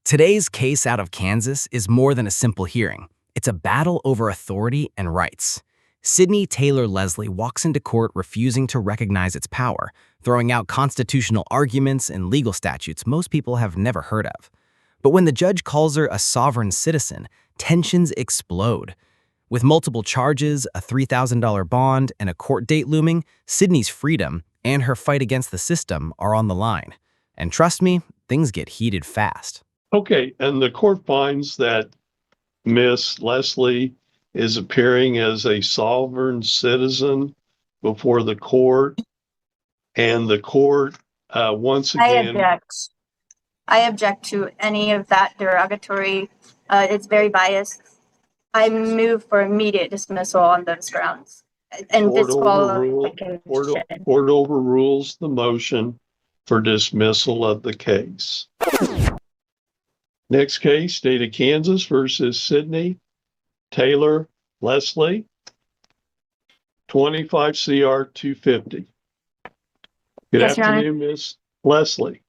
Today's case out of Kansas is more than a simple hearing. It's a battle over authority and rights. Sydney Taylor Lesley walks into court refusing to recognize its power, throwing out constitutional arguments and legal statutes most people have never heard of. But when the judge calls her a sovereign citizen, tensions explode. With multiple charges, a $3,000 bond, and a court date looming, Sydney's freedom and her fight against the system are on the line. And trust me, things get heated fast. Okay, and the court finds that Miss Lesley is appearing as a sovereign citizen before the court, and the court once again. I object to any of that derogatory. It's very biased. I move for immediate dismissal on those grounds and Court disqualification. Court overrules the motion for dismissal of the case. Next case, State of Kansas versus Sydney Taylor Lesley, 25 CR 250. Good Yes, Your Honor. afternoon, Miss Lesley.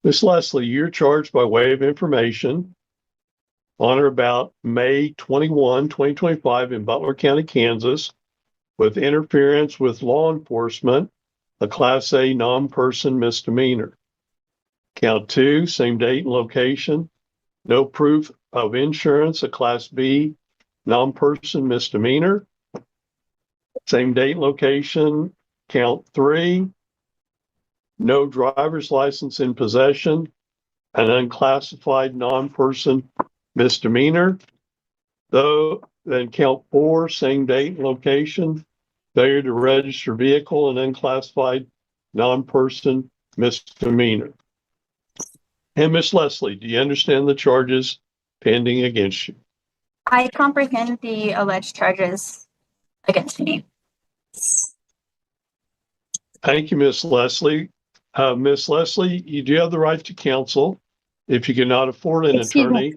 Miss Lesley, you're charged by way of information on or about May 21, 2025 in Butler County, Kansas, with interference with law enforcement, a Class A non-person misdemeanor. Count 2, same date and location, no proof of insurance, a Class B non-person misdemeanor. Same date and location. Count 3, no driver's license in possession, an unclassified non-person misdemeanor. Then count 4, same date and location, failure to register vehicle, and unclassified non-person misdemeanor. And Miss Lesley, do you understand the charges pending against you? I comprehend the alleged charges against me. Thank you, Miss Lesley. Miss Lesley, you do have the right to counsel if you cannot afford an attorney.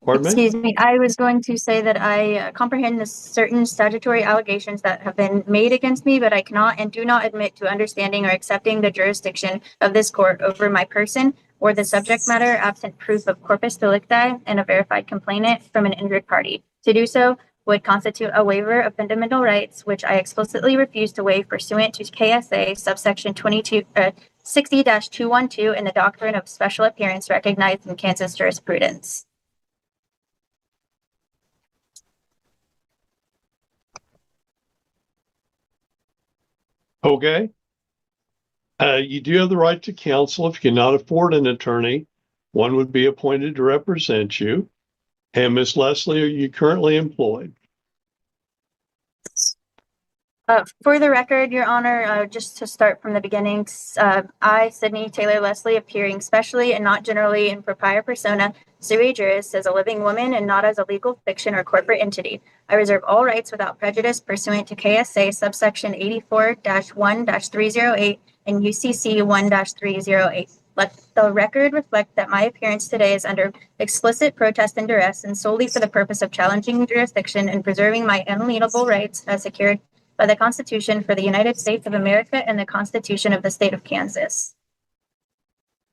Excuse me, I was going to say that I comprehend the certain statutory allegations that have been made against me, but I cannot and do not admit to understanding or accepting the jurisdiction of this court over my person or the subject matter absent proof of corpus delicti and a verified complainant from an injured party. To do so would constitute a waiver of fundamental rights, which I explicitly refuse to waive pursuant to KSA subsection 60-212 and the doctrine of special appearance recognized in Kansas jurisprudence. Okay. You do have the right to counsel if you cannot afford an attorney. One would be appointed to represent you. And Miss Lesley, are you currently employed? For the record, Your Honor, just to start from the beginning, I, Sydney Taylor Lesley, appearing specially and not generally in propria persona, sui juris, as a living woman and not as a legal fiction or corporate entity. I reserve all rights without prejudice pursuant to KSA subsection 84-1-308 and UCC 1-308. Let the record reflect that my appearance today is under explicit protest and duress and solely for the purpose of challenging jurisdiction and preserving my unalienable rights as secured by the Constitution for the United States of America and the Constitution of the State of Kansas.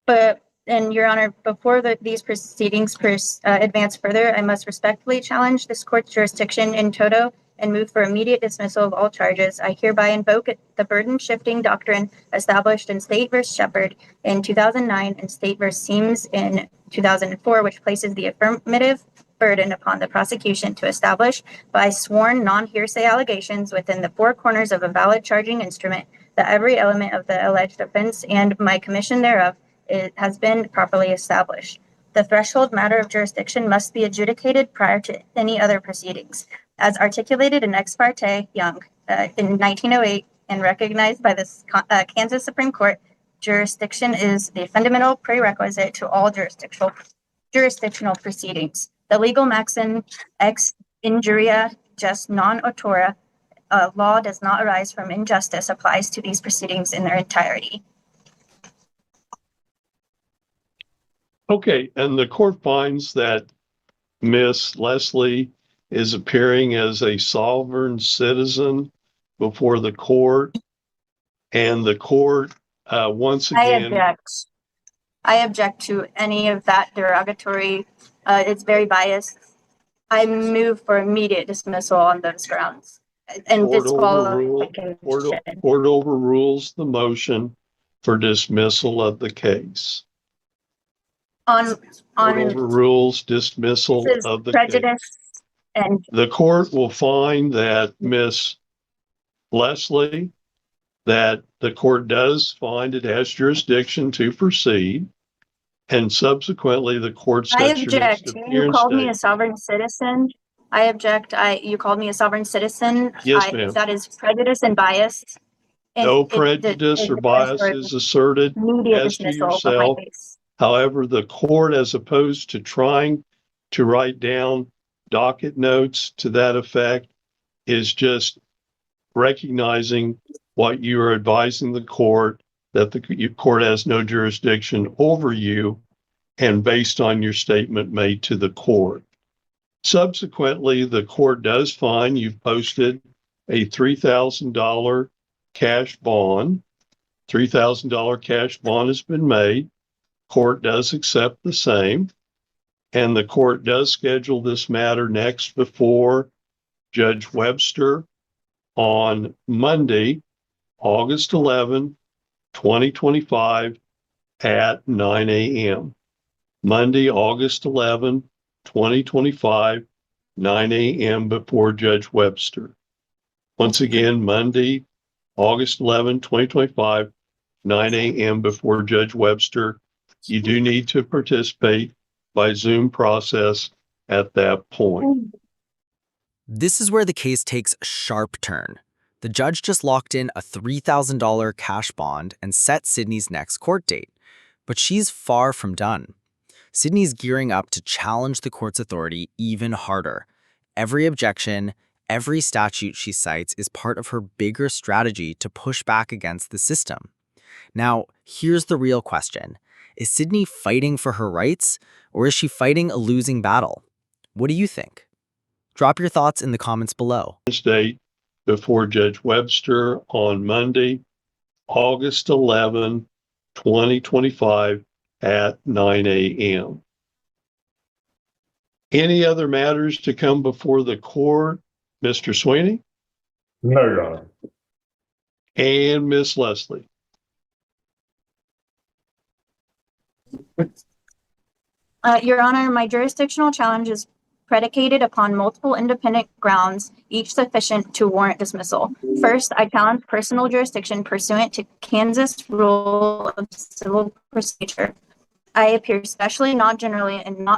And Your Honor, before these proceedings advance further, I must respectfully challenge this court's jurisdiction in toto and move for immediate dismissal of all charges. I hereby invoke the burden-shifting doctrine established in State v. Shepard in 2009 and State v. Seams in 2004, which places the affirmative burden upon the prosecution to establish by sworn non-hearsay allegations within the four corners of a valid charging instrument that every element of the alleged offense and my commission thereof has been properly established. The threshold matter of jurisdiction must be adjudicated prior to any other proceedings. As articulated in Ex parte Young in 1908 and recognized by the Kansas Supreme Court, jurisdiction is the fundamental prerequisite to all jurisdictional proceedings. The legal maxim ex injuria just non autora, law does not arise from injustice, applies to these proceedings in their entirety. Okay, and the court finds that Miss Lesley is appearing as a sovereign citizen before the court, and the court once again. I object to any of that derogatory. It's very biased. I move for immediate dismissal on those grounds and Court disqualification. court overrules the motion for dismissal of the case. Court overrules dismissal this is of the prejudice case. and The court will find that Ms. Lesley, that the court does find it has jurisdiction to proceed, and subsequently the court I sets your next object. You appearance called me a date. sovereign citizen. I object. You called me a sovereign citizen. Yes, ma'am. That is prejudice and bias. No prejudice or bias is asserted Immediate as to dismissal of my yourself. case. However, the court, as opposed to trying to write down docket notes to that effect, is just recognizing what you are advising the court, that the court has no jurisdiction over you, and based on your statement made to the court. Subsequently, the court does find you've posted a $3,000 cash bond. $3,000 cash bond has been made. Court does accept the same, and the court does schedule this matter next before Judge Webster on Monday, August 11, 2025 at 9 a.m. Monday, August 11, 2025, 9 a.m. before Judge Webster. Once again, Monday, August 11, 2025, 9 a.m. before Judge Webster. You do need to participate by Zoom process at that point. This is where the case takes a sharp turn. The judge just locked in a $3,000 cash bond and set Sydney's next court date. But she's far from done. Sydney's gearing up to challenge the court's authority even harder. Every objection, every statute she cites is part of her bigger strategy to push back against the system. Now, here's the real question. Is Sydney fighting for her rights, or is she fighting a losing battle? What do you think? Drop your thoughts in the comments below. Date before Judge Webster on Monday, August 11, 2025 at 9 a.m. Any other matters to come before the court, Mr. Sweeney? No, Your Honor. And Ms. Lesley? Your Honor, my jurisdictional challenge is predicated upon multiple independent grounds, each sufficient to warrant dismissal. First, I challenge personal jurisdiction pursuant to Kansas Rule of Civil Procedure. I appear specially, not generally, and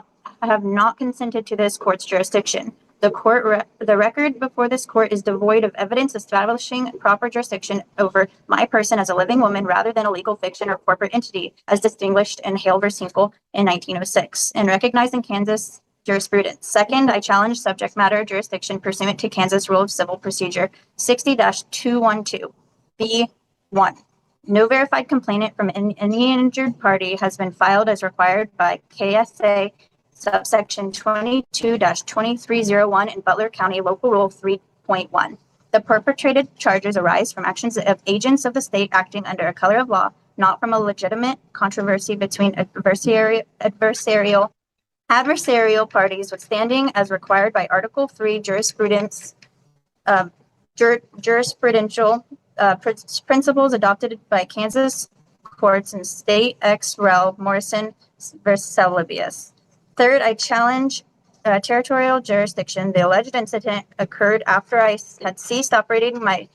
have not consented to this court's jurisdiction. The record before this court is devoid of evidence establishing proper jurisdiction over my person as a living woman rather than a legal fiction or corporate entity, as distinguished in Hale v. Hinkle in 1906, and recognizing Kansas jurisprudence. Second, I challenge subject matter jurisdiction pursuant to Kansas Rule of Civil Procedure 60-212, B1. No verified complainant from any injured party has been filed as required by KSA subsection 22-2301 in Butler County Local Rule 3.1. The perpetrated charges arise from actions of agents of the state acting under a color of law, not from a legitimate controversy between adversarial parties withstanding as required by Article 3 jurisprudential principles adopted by Kansas courts in State ex rel. Morrison versus Celebius. Third, I challenge territorial jurisdiction. The alleged incident occurred after I had ceased operating my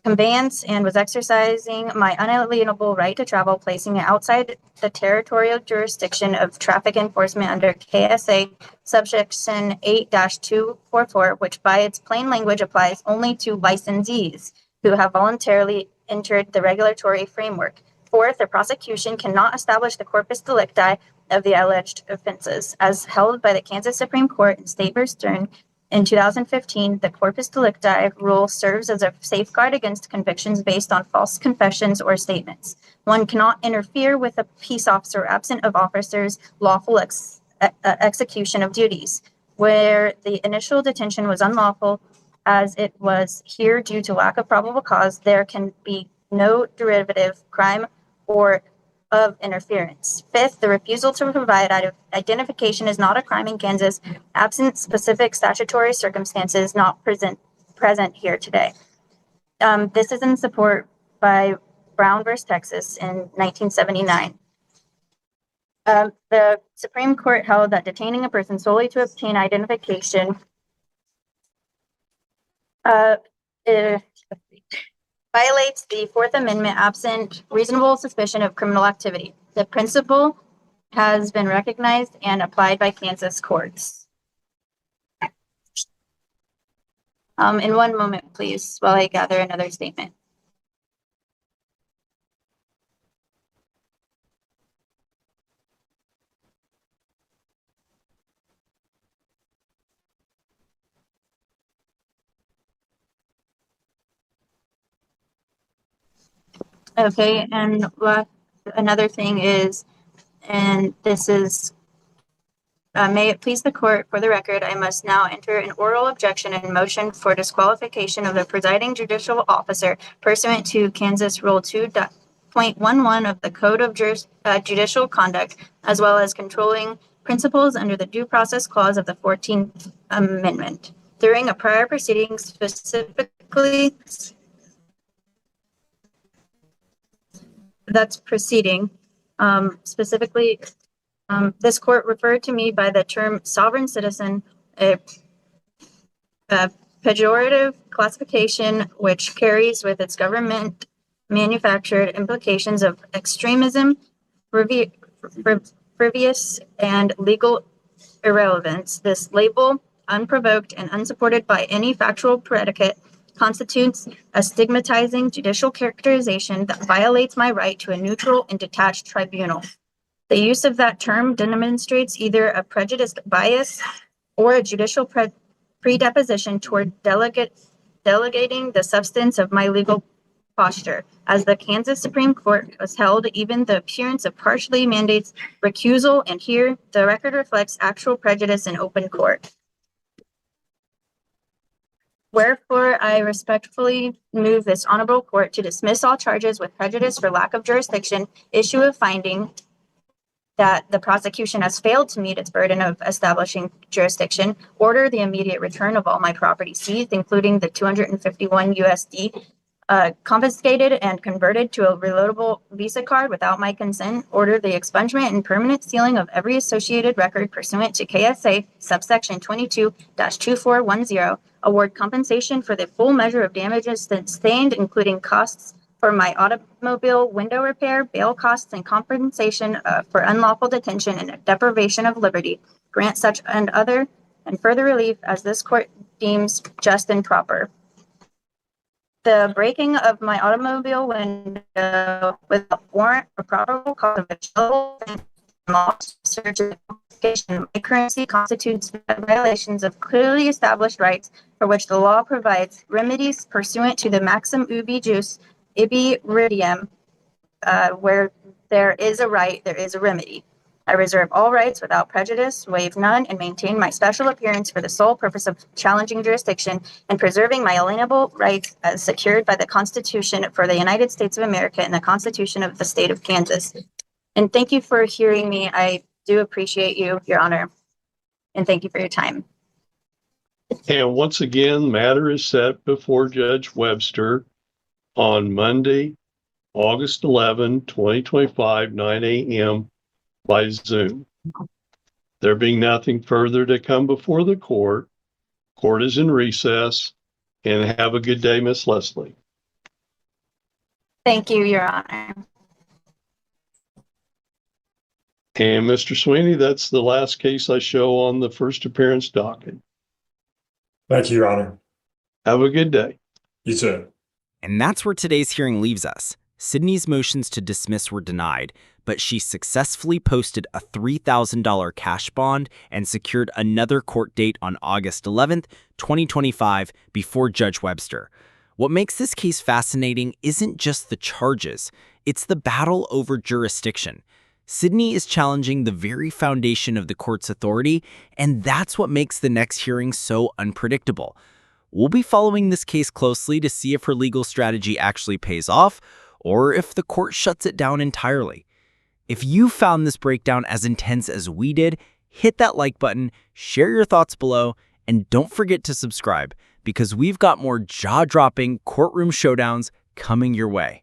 conveyance and was exercising my unalienable right to travel, placing it outside the territorial jurisdiction of traffic enforcement under KSA subsection 8-244, which by its plain language applies only to licensees who have voluntarily entered the regulatory framework. Fourth, the prosecution cannot establish the corpus delicti of the alleged offenses. As held by the Kansas Supreme Court in State v. Stern in 2015, the corpus delicti rule serves as a safeguard against convictions based on false confessions or statements. One cannot interfere with a peace officer absent of officer's lawful execution of duties. Where the initial detention was unlawful, as it was here due to lack of probable cause, there can be no derivative crime or of interference. Fifth, the refusal to provide identification is not a crime in Kansas, absent specific statutory circumstances not present here today. This is in support by Brown versus Texas in 1979. The Supreme Court held that detaining a person solely to obtain identification violates the Fourth Amendment absent reasonable suspicion of criminal activity. The principle has been recognized and applied by Kansas courts. In one moment, please, while I gather another statement. Okay, and another thing is, and this is, may it please the court, for the record, I must now enter an oral objection and motion for disqualification of the presiding judicial officer pursuant to Kansas Rule 2.11 of the Code of Judicial Conduct, as well as controlling principles under the Due Process Clause of the 14th Amendment. During a prior proceeding, specifically, that's proceeding, specifically, this court referred to me by the term sovereign citizen, a pejorative classification which carries with its government manufactured implications of extremism, frivolous, and legal irrelevance. This label, unprovoked and unsupported by any factual predicate, constitutes a stigmatizing judicial characterization that violates my right to a neutral and detached tribunal. The use of that term demonstrates either a prejudiced bias or a judicial predisposition toward delegating the substance of my legal posture. As the Kansas Supreme Court has held, even the appearance of partially mandates recusal, and here the record reflects actual prejudice in open court. Wherefore, I respectfully move this honorable court to dismiss all charges with prejudice for lack of jurisdiction, issue a finding that the prosecution has failed to meet its burden of establishing jurisdiction, order the immediate return of all my property seized, including the 251 USD, confiscated and converted to a reloadable Visa card without my consent, order the expungement and permanent sealing of every associated record pursuant to KSA subsection 22-2410, award compensation for the full measure of damages sustained, including costs for my automobile window repair, bail costs, and compensation for unlawful detention and deprivation of liberty, grant such and other and further relief as this court deems just and proper. The breaking of my automobile window without warrant or probable cause of a search and confiscation of my currency constitutes violations of clearly established rights for which the law provides remedies pursuant to the maxim ubi jus ibi ridiem, where there is a right, there is a remedy. I reserve all rights without prejudice, waive none, and maintain my special appearance for the sole purpose of challenging jurisdiction and preserving my alienable rights as secured by the Constitution for the United States of America and the Constitution of the State of Kansas. And thank you for hearing me. I do appreciate you, Your Honor, and thank you for your time. And once again, matter is set before Judge Webster on Monday, August 11, 2025, 9 a.m. by Zoom. There being nothing further to come before the court is in recess, and have a good day, Miss Lesley. Thank you, Your Honor. And Mr. Sweeney, that's the last case I show on the first appearance docket. Thank you, Your Honor. Have a good day. You too. And that's where today's hearing leaves us. Sydney's motions to dismiss were denied, but she successfully posted a $3,000 cash bond and secured another court date on August 11th, 2025, before Judge Webster. What makes this case fascinating isn't just the charges, it's the battle over jurisdiction. Sydney is challenging the very foundation of the court's authority, and that's what makes the next hearing so unpredictable. We'll be following this case closely to see if her legal strategy actually pays off, or if the court shuts it down entirely. If you found this breakdown as intense as we did, hit that like button, share your thoughts below, and don't forget to subscribe because we've got more jaw-dropping courtroom showdowns coming your way.